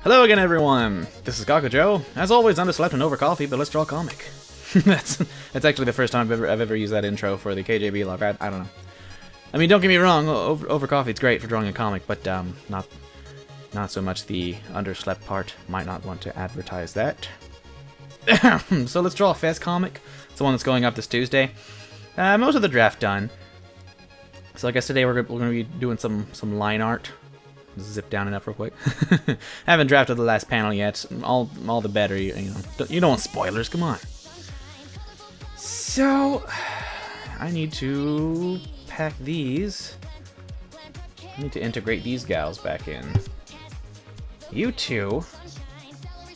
Hello again, everyone. This is KakuJo. As always, underslept and over coffee, but let's draw a comic. that's actually the first time I've ever used that intro for the KJB log. I don't know. I mean, don't get me wrong. Over coffee, it's great for drawing a comic, but not so much the underslept part. Might not want to advertise that. So let's draw a Fez comic. It's the one that's going up this Tuesday. Most of the draft done. So I guess today we're going to be doing some line art. Zip down enough real quick. Haven't drafted the last panel yet. All the better. You don't want spoilers. Come on. So I need to pack these. I need to integrate these gals back in. You two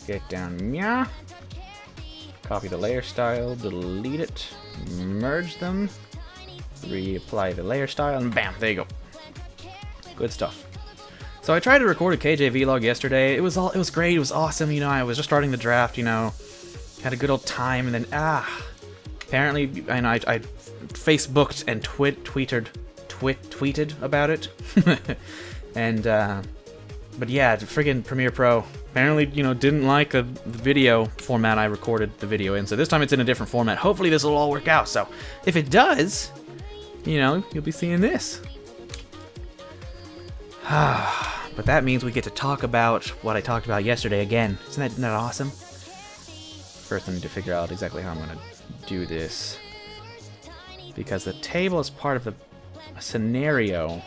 get down. Yeah. Copy the layer style. Delete it. Merge them. Reapply the layer style, and bam, there you go. Good stuff. So I tried to record a KJ vlog yesterday. It was great. It was awesome. You know, I was just starting the draft. You know, had a good old time, and then apparently, and I Facebooked and tweeted about it. And but yeah, friggin' Premiere Pro apparently, you know, didn't like the video format I recorded the video in. So this time it's in a different format. Hopefully this will all work out. So if it does, you know, you'll be seeing this. But that means we get to talk about what I talked about yesterday again. Isn't that awesome? First, I need to figure out exactly how I'm going to do this. Because the table is part of the scenario,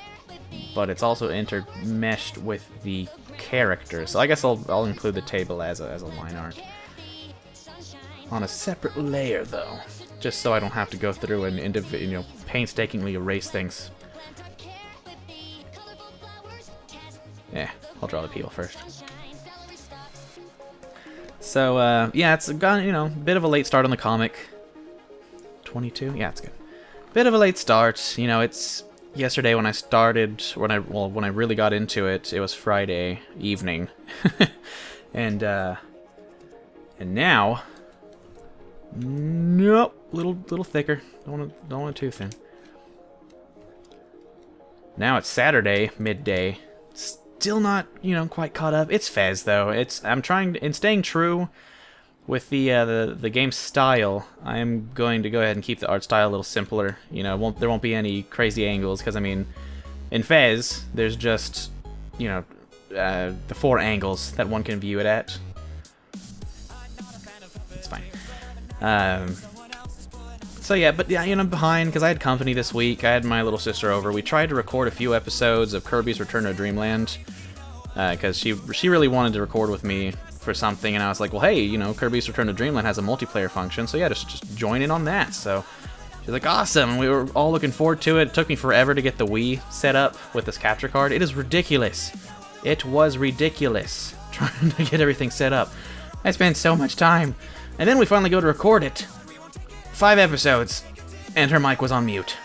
but it's also intermeshed with the character. So I guess I'll include the table as a line art. On a separate layer, though. Just so I don't have to go through and painstakingly erase things. Yeah, I'll draw the people first. So, yeah, it's got, you know, a bit of a late start on the comic. 22? Yeah, it's good. Bit of a late start. You know, it's yesterday when I started, when I really got into it, it was Friday evening. and now, nope, little thicker. Don't want it too thin. Now it's Saturday, midday. Still not, you know, quite caught up. It's Fez though. I'm trying in staying true with the game's style. I'm going to go ahead and keep the art style a little simpler. You know, there won't be any crazy angles because I mean, in Fez there's just, you know, the 4 angles that one can view it at. It's fine. So yeah, but yeah, you know, I'm behind because I had company this week. I had my little sister over. We tried to record a few episodes of Kirby's Return to Dreamland because she really wanted to record with me for something, and I was like, well, hey, you know, Kirby's Return to Dreamland has a multiplayer function, so yeah, just join in on that. So she's like, awesome, and we were all looking forward to it. It took me forever to get the Wii set up with this capture card. It is ridiculous. It was ridiculous trying to get everything set up. I spent so much time, and then we finally go to record it. 5 episodes, and her mic was on mute.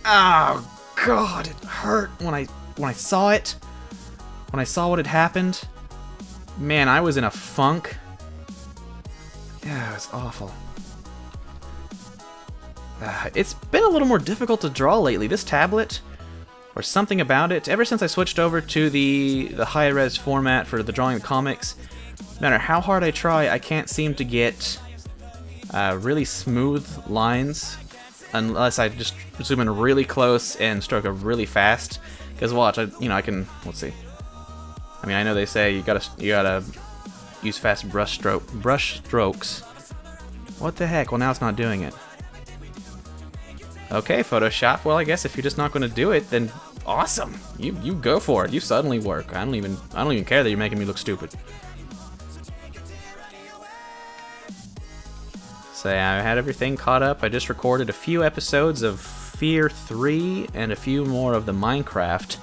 Oh God, it hurt when I saw it. When I saw what had happened, man, I was in a funk. Yeah, it was awful. It's been a little more difficult to draw lately. This tablet, or something about it, ever since I switched over to the high-res format for the drawing of comics, no matter how hard I try, I can't seem to get really smooth lines unless I just zoom in really close and stroke it really fast. Because watch, I can, let's see. I mean, I know they say you gotta use fast brush strokes. What the heck? Well, now it's not doing it. Okay, Photoshop. Well, I guess if you're just not gonna do it, then awesome. You go for it. You suddenly work. I don't even care that you're making me look stupid. So yeah, I had everything caught up. I just recorded a few episodes of Fear 3 and a few more of the Minecraft.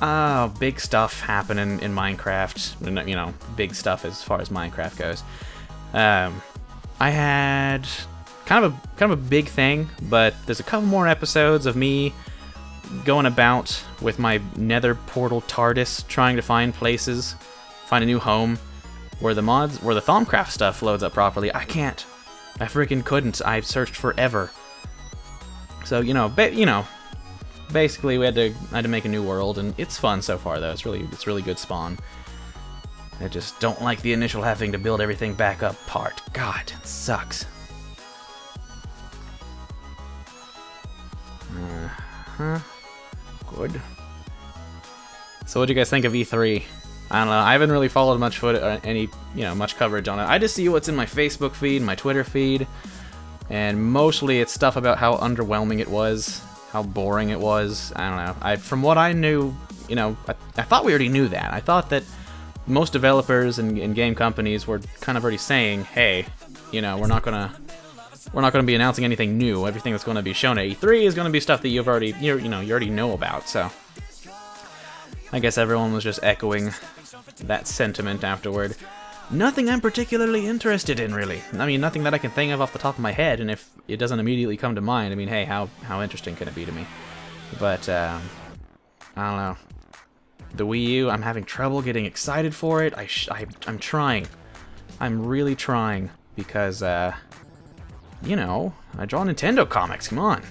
Oh, big stuff happening in Minecraft. You know, big stuff as far as Minecraft goes. I had kind of a big thing, but there's a couple more episodes of me going about with my Nether portal TARDIS, trying to find places, find a new home, where the Thaumcraft stuff loads up properly. I can't. I freaking couldn't. I've searched forever. So, you know, basically I had to make a new world, and it's fun so far though. It's really good spawn. I just don't like the initial having to build everything back up part. God, it sucks. Good. So what do you guys think of E3? I don't know. I haven't really followed much much coverage on it. I just see what's in my Facebook feed, my Twitter feed, and mostly it's stuff about how underwhelming it was, how boring it was. I don't know. From what I knew, I thought we already knew that. I thought that most developers and game companies were kind of already saying, hey, we're not gonna be announcing anything new. Everything that's going to be shown at E3 is going to be stuff that you already know about. So I guess everyone was just echoing that sentiment afterward. Nothing I'm particularly interested in, really. I mean, nothing that I can think of off the top of my head, and if it doesn't immediately come to mind, I mean, hey, how interesting can it be to me? But I don't know. The Wii U, I'm having trouble getting excited for it. I'm trying. I'm really trying because I draw Nintendo comics, come on.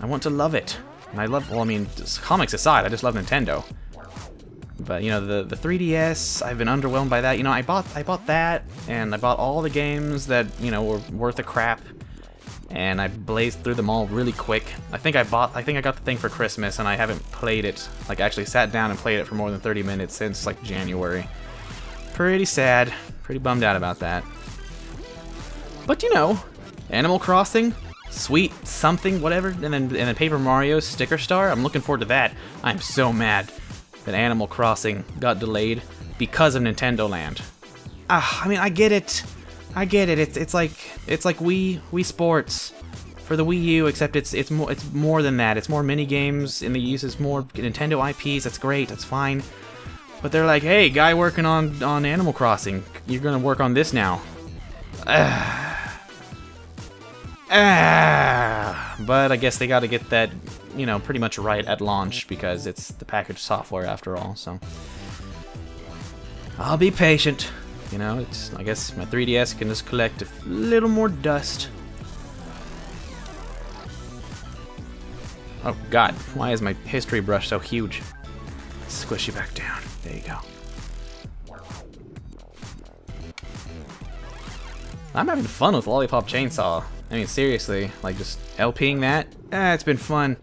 I want to love it. And I love, well, I mean, comics aside, I just love Nintendo. But, the 3DS, I've been underwhelmed by that. I bought that, and I bought all the games that, were worth a crap. And I blazed through them all really quick. I think I got the thing for Christmas, and I haven't played it, like actually sat down and played it for more than 30 minutes since, like, January. Pretty sad. Pretty bummed out about that. But, Animal Crossing, sweet something, whatever, and then Paper Mario Sticker Star. I'm looking forward to that. I'm so mad that Animal Crossing got delayed because of Nintendo Land. I mean, I get it. It's like Wii Sports for the Wii U, except it's more than that. It's more mini games, and the uses more Nintendo IPs. That's great. That's fine. But they're like, hey, guy working on Animal Crossing, you're gonna work on this now. But I guess they got to get that, pretty much right at launch because it's the packaged software after all. So I'll be patient. I guess my 3DS can just collect a little more dust. Oh God, why is my history brush so huge? Let's squish you back down. There you go. I'm having fun with Lollipop Chainsaw. I mean, seriously, like just LPing that. It's been fun.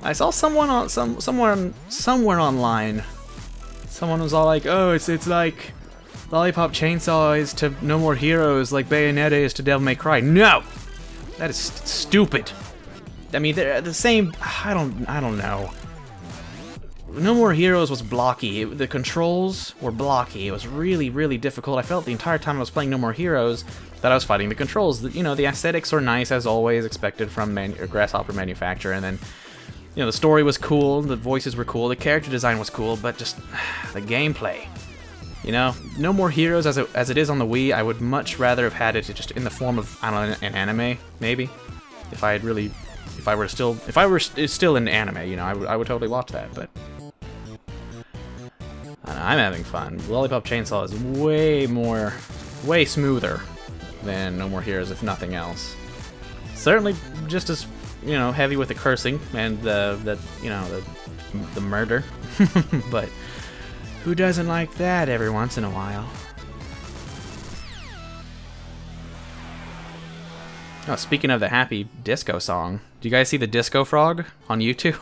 I saw someone on somewhere online. Someone was all like, "Oh, it's like Lollipop Chainsaw is to No More Heroes like Bayonetta is to Devil May Cry." No, that is stupid. I mean, they're the same. I don't know. No More Heroes was blocky. The controls were blocky. It was really, really difficult. I felt the entire time I was playing No More Heroes that I was fighting the controls. The aesthetics were nice as always, expected from a Grasshopper manufacturer, and then, the story was cool, the voices were cool, the character design was cool, but just the gameplay. No More Heroes as it is on the Wii. I would much rather have had it just in the form of, I don't know, an anime maybe. If I were still in anime, I would totally watch that, but. I'm having fun. Lollipop Chainsaw is way smoother than No More Heroes, if nothing else. Certainly just as, heavy with the cursing and the murder. But who doesn't like that every once in a while? Oh, speaking of the happy disco song, do you guys see the Disco Frog on YouTube?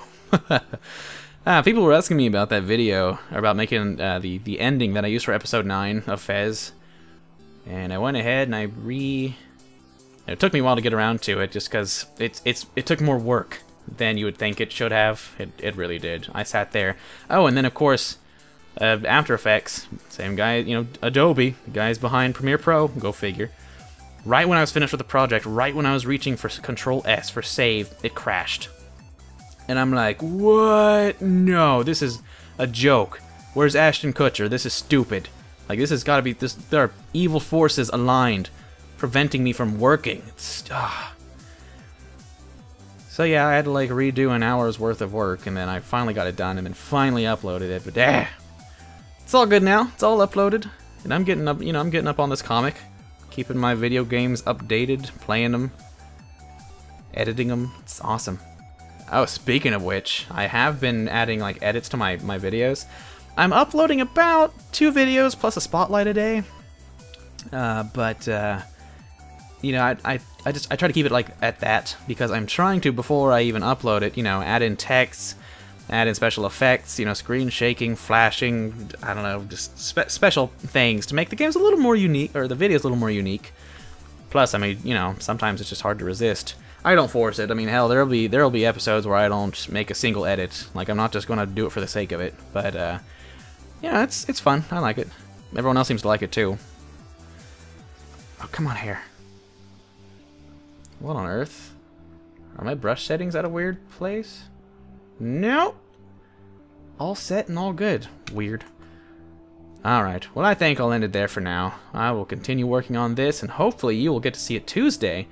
People were asking me about that video, or about making the ending that I used for episode 9 of Fez, and I went ahead and it took me a while to get around to it, just because it took more work than you would think it should have. It really did. I sat there. Oh, and then of course, After Effects, same guy, Adobe, the guys behind Premiere Pro, go figure. Right when I was finished with the project, right when I was reaching for Control S for save, it crashed. And I'm like, what? No, this is a joke. Where's Ashton Kutcher? This is stupid. Like, this has got to be this. There are evil forces aligned, preventing me from working. So yeah, I had to like redo an hour's worth of work, and then I finally got it done, and then finally uploaded it. But it's all good now. It's all uploaded, and I'm getting up. I'm getting up on this comic, keeping my video games updated, playing them, editing them. It's awesome. Oh, speaking of which, I have been adding like edits to my videos. I'm uploading about 2 videos plus a spotlight a day. You know, I try to keep it like at that, because I'm trying to, before I even upload it, you know, add in text, add in special effects, you know, screen shaking, flashing, I don't know, just special things to make the games a little more unique, or the videos a little more unique. Plus, I mean, you know, sometimes it's just hard to resist. I don't force it. I mean, hell, there'll be episodes where I don't make a single edit. Like, I'm not just gonna do it for the sake of it. But you know, it's fun. I like it. Everyone else seems to like it too. Oh, come on here. What on earth? Are my brush settings at a weird place? Nope. All set and all good. Weird. Alright, well, I think I'll end it there for now. I will continue working on this, and hopefully you will get to see it Tuesday.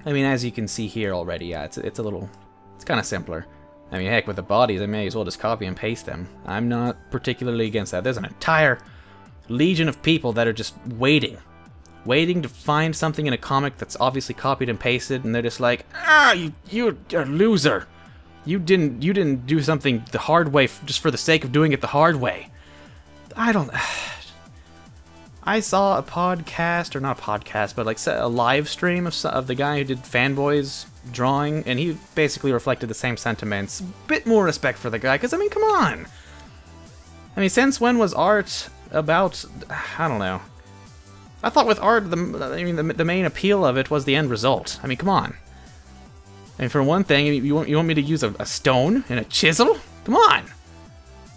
I mean, as you can see here already, yeah, it's a little... It's kind of simpler. I mean, heck, with the bodies, I may as well just copy and paste them. I'm not particularly against that. There's an entire legion of people that are just waiting to find something in a comic that's obviously copied and pasted, and they're just like, ah, you're a loser. You didn't do something the hard way just for the sake of doing it the hard way. I saw a podcast, or not a podcast, but like a live stream of the guy who did Fanboy's drawing, and he basically reflected the same sentiments. Bit more respect for the guy, because I mean, come on. I mean, since when was art about? I don't know. I thought with art, the main appeal of it was the end result. I mean, come on. And for one thing, you want me to use a stone and a chisel? Come on.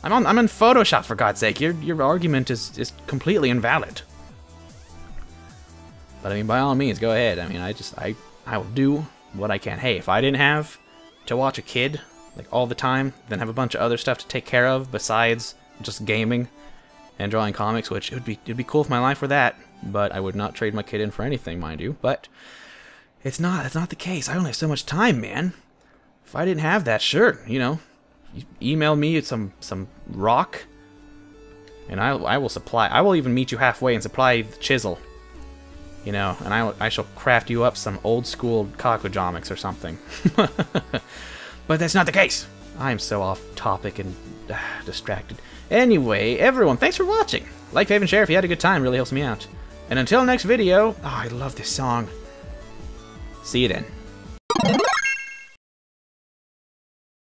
I'm in Photoshop, for God's sake. Your argument is completely invalid. But I mean, by all means, go ahead. I mean, I will do what I can. Hey, if I didn't have to watch a kid like all the time, then have a bunch of other stuff to take care of besides just gaming and drawing comics, which it'd be cool if my life were that. But I would not trade my kid in for anything, mind you. But it's not the case. I only have so much time, man. If I didn't have that, sure, you know, you email me some rock, and I will supply. I will even meet you halfway and supply the chisel. You know, and I shall craft you up some old school KakuJomics or something. But that's not the case. I am so off topic and distracted. Anyway, everyone, thanks for watching. Like, Fav, and share if you had a good time. Really helps me out. And until next video, oh, I love this song. See you then.